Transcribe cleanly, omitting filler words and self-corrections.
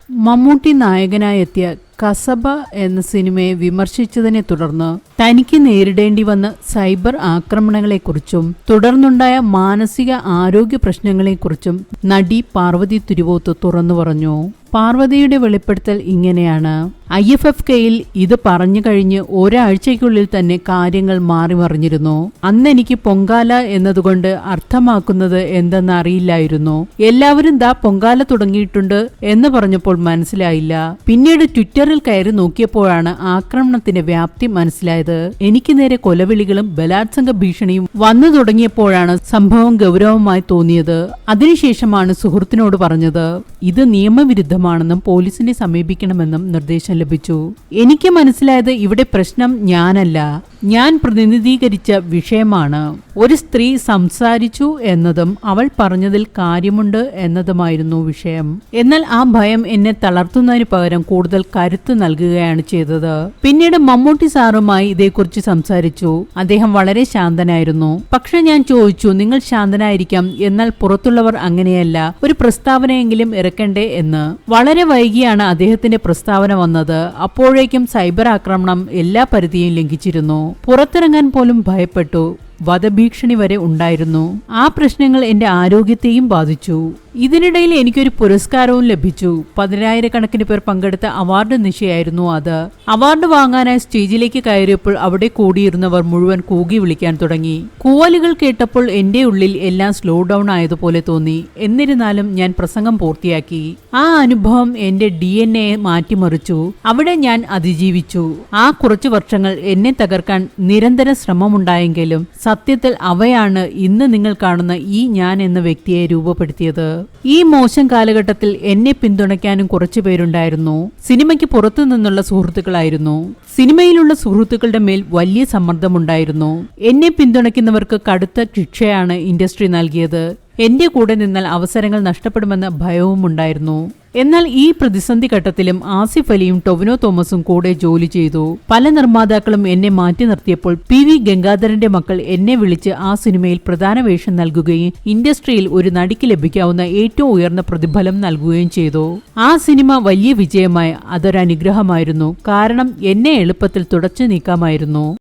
മമ്മൂട്ടി നായകനായെത്തിയ കസബ എന്ന സിനിമയെ വിമർശിച്ചതിനെ തുടർന്ന് തനിക്ക് നേരിടേണ്ടി വന്ന സൈബർ ആക്രമണങ്ങളെക്കുറിച്ചും തുടർന്നുണ്ടായ മാനസിക ആരോഗ്യ പ്രശ്നങ്ങളെക്കുറിച്ചും നടി പാർവതി തിരുവോത്ത് തുറന്നു പറഞ്ഞു. പാർവതിയുടെ വെളിപ്പെടുത്തൽ ഇങ്ങനെയാണ്: IFFKയിൽ ഇത് പറഞ്ഞു കഴിഞ്ഞ് ഒരാഴ്ചയ്ക്കുള്ളിൽ തന്നെ കാര്യങ്ങൾ മാറി മറിഞ്ഞിരുന്നു. അന്ന് എനിക്ക് പൊങ്കാല എന്നതുകൊണ്ട് അർത്ഥമാക്കുന്നത് എന്തെന്ന് അറിയില്ലായിരുന്നു. എല്ലാവരും ദാ പൊങ്കാല തുടങ്ങിയിട്ടുണ്ട് എന്ന് പറഞ്ഞപ്പോൾ മനസ്സിലായില്ല. പിന്നീട് ട്വിറ്ററിൽ കയറി നോക്കിയപ്പോഴാണ് ആക്രമണത്തിന്റെ വ്യാപ്തി മനസ്സിലായത്. എനിക്ക് നേരെ കൊലവിളികളും ബലാത്സംഗ ഭീഷണിയും വന്നു തുടങ്ങിയപ്പോഴാണ് സംഭവം ഗൗരവമായി തോന്നിയത്. അതിനുശേഷമാണ് സുഹൃത്തിനോട് പറഞ്ഞത് ഇത് നിയമവിരുദ്ധമാണെന്നും പോലീസിനെ സമീപിക്കണമെന്നും നിർദ്ദേശം ലഭിച്ചു. എനിക്ക് മനസ്സിലായത് ഇവിടെ പ്രശ്നം ഞാനല്ല, ഞാൻ പ്രതിനിധീകരിച്ച വിഷയമാണ്. ഒരു സ്ത്രീ സംസാരിച്ചു എന്നതും അവൾ പറഞ്ഞതിൽ കാര്യമുണ്ട് എന്നതുമായിരുന്നു വിഷയം. എന്നാൽ ആ ഭയം എന്നെ തളർത്തുന്നതിന് പകരം കൂടുതൽ കരുത്ത് നൽകുകയാണ് ചെയ്തത്. പിന്നീട് മമ്മൂട്ടി സാറുമായി ഇതേക്കുറിച്ച് സംസാരിച്ചു. അദ്ദേഹം വളരെ ശാന്തനായിരുന്നു. പക്ഷെ ഞാൻ ചോദിച്ചു, നിങ്ങൾ ശാന്തനായിരിക്കാം, എന്നാൽ പുറത്തുള്ളവർ അങ്ങനെയല്ല, ഒരു പ്രസ്താവനയെങ്കിലും ഇറക്കണ്ടേ എന്ന്. വളരെ വൈകിയാണ് അദ്ദേഹത്തിന്റെ പ്രസ്താവന വന്നത്. അപ്പോഴേക്കും സൈബർ ആക്രമണം എല്ലാ പരിധിയും ലംഘിച്ചിരുന്നു. പുറത്തിറങ്ങാൻ പോലും ഭയപ്പെട്ടു. വധഭീഷണി വരെ ഉണ്ടായിരുന്നു. ആ പ്രശ്നങ്ങൾ എന്റെ ആരോഗ്യത്തെയും ബാധിച്ചു. ഇതിനിടയിൽ എനിക്കൊരു പുരസ്കാരവും ലഭിച്ചു. 10,000-കണക്കിന് പേർ പങ്കെടുത്ത അവാർഡ് നിശയായിരുന്നു അത്. അവാർഡ് വാങ്ങാനായി സ്റ്റേജിലേക്ക് കയറിയപ്പോൾ അവിടെ കൂടിയിരുന്നവർ മുഴുവൻ കൂകി വിളിക്കാൻ തുടങ്ങി. കൂവലുകൾ കേട്ടപ്പോൾ എന്റെ ഉള്ളിൽ എല്ലാം സ്ലോ ഡൗൺ ആയതുപോലെ തോന്നി. എന്നിരുന്നാലും ഞാൻ പ്രസംഗം പൂർത്തിയാക്കി. ആ അനുഭവം എന്റെ DNA മാറ്റിമറിച്ചു. അവിടെ ഞാൻ അതിജീവിച്ചു. ആ കുറച്ചു വർഷങ്ങൾ എന്നെ തകർക്കാൻ നിരന്തര ശ്രമമുണ്ടായെങ്കിലും സത്യത്തിൽ അവയാണ് ഇന്ന് നിങ്ങൾ കാണുന്ന ഈ ഞാൻ എന്ന വ്യക്തിയെ രൂപപ്പെടുത്തിയത്. ഈ മോശം കാലഘട്ടത്തിൽ എന്നെ പിന്തുണയ്ക്കാനും കുറച്ചു പേരുണ്ടായിരുന്നു. സിനിമയ്ക്ക് പുറത്തു നിന്നുള്ള സുഹൃത്തുക്കളായിരുന്നു. സിനിമയിലുള്ള സുഹൃത്തുക്കളുടെ മേൽ വലിയ സമ്മർദ്ദമുണ്ടായിരുന്നു. എന്നെ പിന്തുണയ്ക്കുന്നവർക്ക് കടുത്ത ശിക്ഷയാണ് ഇൻഡസ്ട്രി നൽകിയത്. എന്റെ കൂടെ നിന്നാൽ അവസരങ്ങൾ നഷ്ടപ്പെടുമെന്ന ഭയവും ഉണ്ടായിരുന്നു. എന്നാൽ ഈ പ്രതിസന്ധി ഘട്ടത്തിലും ആസിഫ് അലിയും ടൊവിനോ തോമസും കൂടെ ജോലി ചെയ്തു. പല നിർമ്മാതാക്കളും എന്നെ മാറ്റി നിർത്തിയപ്പോൾ PV ഗംഗാധരന്റെ മക്കൾ എന്നെ വിളിച്ച് ആ സിനിമയിൽ പ്രധാന വേഷം നൽകുകയും ഇൻഡസ്ട്രിയിൽ ഒരു നടിക്ക് ലഭിക്കാവുന്ന ഏറ്റവും ഉയർന്ന പ്രതിഫലം നൽകുകയും ചെയ്തു. ആ സിനിമ വലിയ വിജയമായി. അതൊരനുഗ്രഹമായിരുന്നു. കാരണം എന്നെ എളുപ്പത്തിൽ തുടച്ചു നീക്കാമായിരുന്നു.